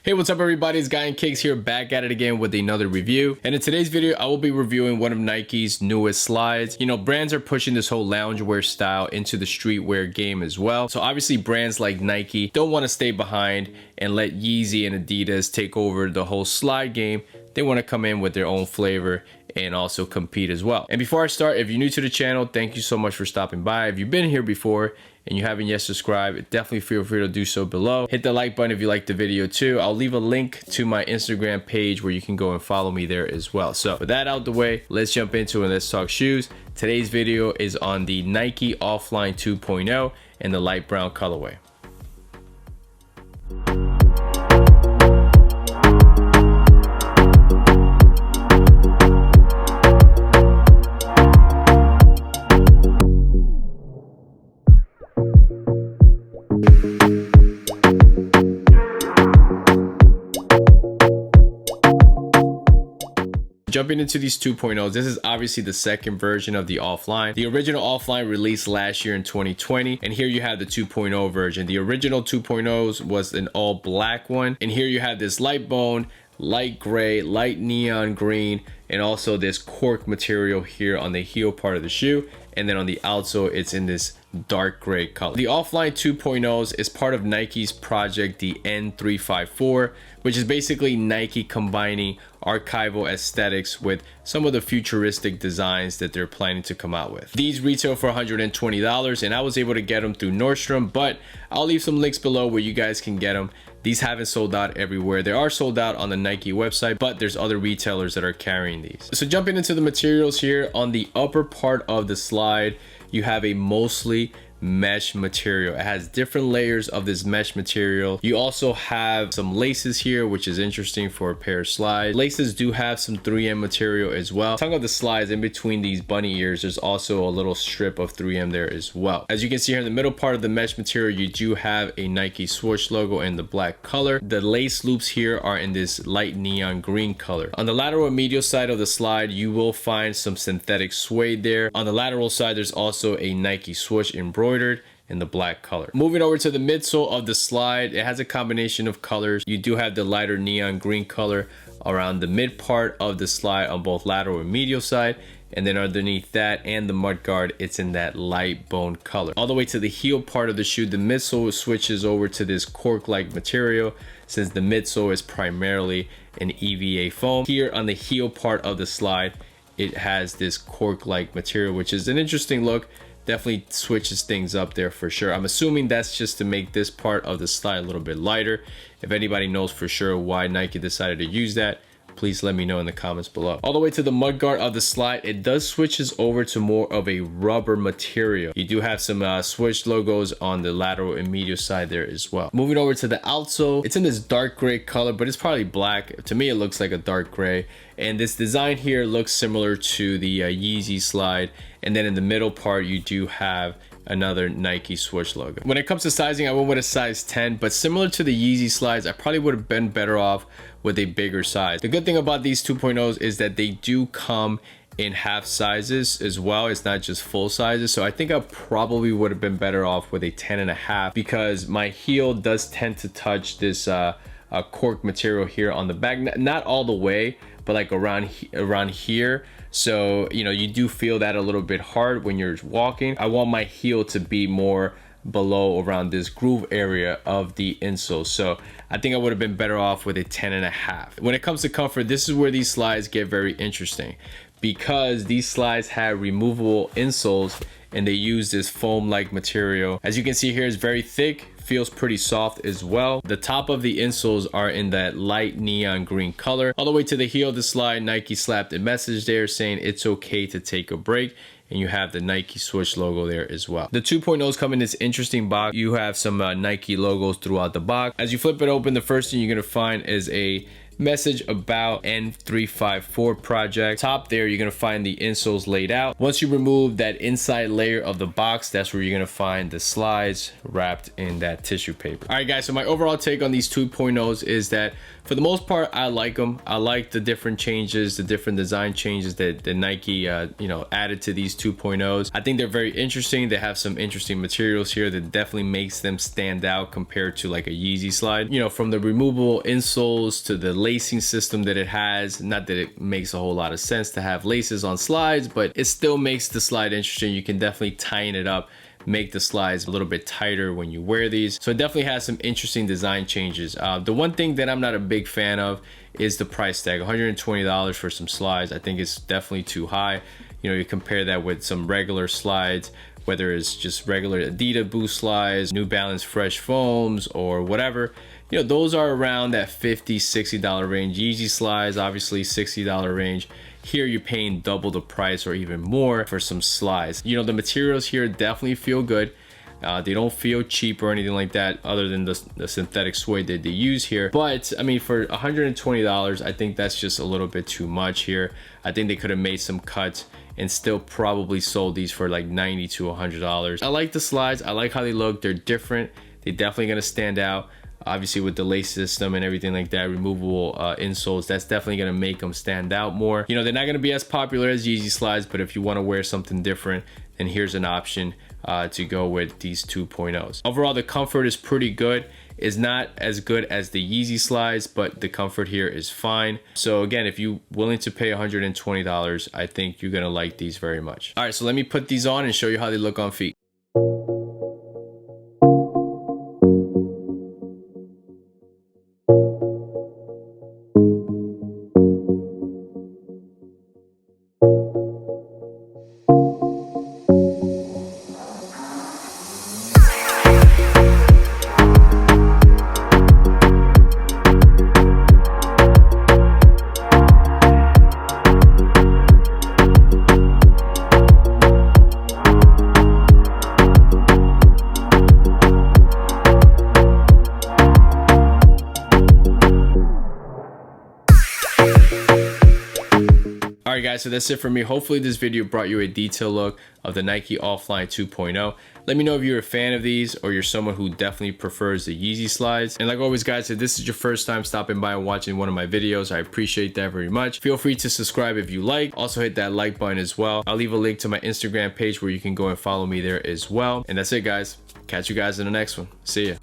Hey, what's up everybody, it's Guy and Cakes here, back at it again with another review. And in today's video, I will be reviewing one of Nike's newest slides. You know, brands are pushing this whole loungewear style into the streetwear game as well. So obviously brands like Nike don't want to stay behind and let Yeezy and Adidas take over the whole slide game. They want to come in with their own flavor and also compete as well. And before I start, if you're new to the channel, thank you so much for stopping by. If you've been here before and you haven't yet subscribed, definitely feel free to do so below. Hit the like button if you like the video too. I'll leave a link to my Instagram page where you can go and follow me there as well. So with that out the way, let's jump into it and let's talk shoes. Today's video is on the Nike Offline 2.0 and the light brown colorway. Jumping into these 2.0s, this is obviously the second version of the Offline. The original Offline released last year in 2020, and here you have the 2.0 version. The original 2.0s was an all black one, and here you have this light bone, light gray, light neon green, and also this cork material here on the heel part of the shoe, and then on the outsole it's in this dark gray color. The Offline 2.0s is part of Nike's project, the N354, which is basically Nike combining archival aesthetics with some of the futuristic designs that they're planning to come out with. These retail for $120, and I was able to get them through Nordstrom, but I'll leave some links below where you guys can get them. These haven't sold out everywhere. They are sold out on the Nike website, but there's other retailers that are carrying these. So jumping into the materials here, on the upper part of the slide, you have a mostly mesh material. It has different layers of this mesh material. You also have some laces here, which is interesting for a pair of slides. Laces do have some 3M material as well. Tongue of the slides, in between these bunny ears, there's also a little strip of 3M there as well. As you can see here in the middle part of the mesh material, you do have a Nike swoosh logo in the black color. The lace loops here are in this light neon green color. On the lateral and medial side of the slide, you will find some synthetic suede there. On the lateral side, there's also a Nike swoosh embroidered in the black color. Moving over to the midsole of the slide, it has a combination of colors. You do have the lighter neon green color around the mid part of the slide on both lateral and medial side, and then underneath that and the mud guard, it's in that light bone color. All the way to the heel part of the shoe, the midsole switches over to this cork-like material, since the midsole is primarily an EVA foam. Here on the heel part of the slide, it has this cork-like material, which is an interesting look. Definitely switches things up there for sure. I'm assuming that's just to make this part of the slide a little bit lighter. If anybody knows for sure why Nike decided to use that, please let me know in the comments below. All the way to the mudguard of the slide, it does switches over to more of a rubber material. You do have some swoosh logos on the lateral and medial side there as well. Moving over to the outsole, it's in this dark gray color, but it's probably black. To me, it looks like a dark gray. And this design here looks similar to the Yeezy Slide. And then in the middle part, you do have another Nike swoosh logo. When it comes to sizing, I went with a size 10, but similar to the Yeezy Slides, I probably would have been better off with a bigger size. The good thing about these 2.0s is that they do come in half sizes as well. It's not just full sizes. So I think I probably would have been better off with a 10.5, because my heel does tend to touch this cork material here on the back. Not all the way, but like around here. So, you know, you do feel that a little bit hard when you're walking. I want my heel to be more below around this groove area of the insole. So I think I would have been better off with a 10.5. When it comes to comfort, this is where these slides get very interesting, because these slides have removable insoles and they use this foam-like material. As you can see here, it's very thick, feels pretty soft as well. The top of the insoles are in that light neon green color. All the way to the heel of the slide, Nike slapped a message there saying it's okay to take a break, and you have the Nike swoosh logo there as well. The 2.0s come in this interesting box. You have some Nike logos throughout the box. As you flip it open, the first thing you're gonna find is a message about N354 project. Top there, you're gonna find the insoles laid out. Once you remove that inside layer of the box, that's where you're gonna find the slides wrapped in that tissue paper. All right, guys, so my overall take on these 2.0s is that for the most part, I like them. I like the different changes, the different design changes that the Nike, you know, added to these 2.0s. I think they're very interesting. They have some interesting materials here that definitely makes them stand out compared to like a Yeezy Slide. You know, from the removable insoles to the lacing system that it has. Not that it makes a whole lot of sense to have laces on slides, but it still makes the slide interesting. You can definitely tighten it up, make the slides a little bit tighter when you wear these. So it definitely has some interesting design changes. The one thing that I'm not a big fan of is the price tag. $120 for some slides, I think it's definitely too high. You know, you compare that with some regular slides, whether it's just regular Adidas Boost slides, New Balance Fresh Foams, or whatever. You know, those are around that $50, $60 range. Yeezy Slides, obviously $60 range. Here you're paying double the price or even more for some slides. You know, the materials here definitely feel good. They don't feel cheap or anything like that, other than the synthetic suede that they use here. But I mean, for $120, I think that's just a little bit too much here. I think they could have made some cuts and still probably sold these for like $90 to $100. I like the slides. I like how they look. They're different. They're definitely gonna stand out. Obviously with the lace system and everything like that, removable insoles, that's definitely gonna make them stand out more. You know, they're not gonna be as popular as Yeezy Slides, but if you wanna wear something different, then here's an option to go with these 2.0s. Overall, the comfort is pretty good. It's not as good as the Yeezy Slides, but the comfort here is fine. So again, if you're willing to pay $120, I think you're gonna like these very much. All right, so let me put these on and show you how they look on feet. Alright guys, so that's it for me. Hopefully this video brought you a detailed look of the Nike Offline 2.0. Let me know if you're a fan of these or you're someone who definitely prefers the Yeezy Slides. And like always guys, if this is your first time stopping by and watching one of my videos, I appreciate that very much. Feel free to subscribe if you like. Also hit that like button as well. I'll leave a link to my Instagram page where you can go and follow me there as well. And that's it guys. Catch you guys in the next one. See ya.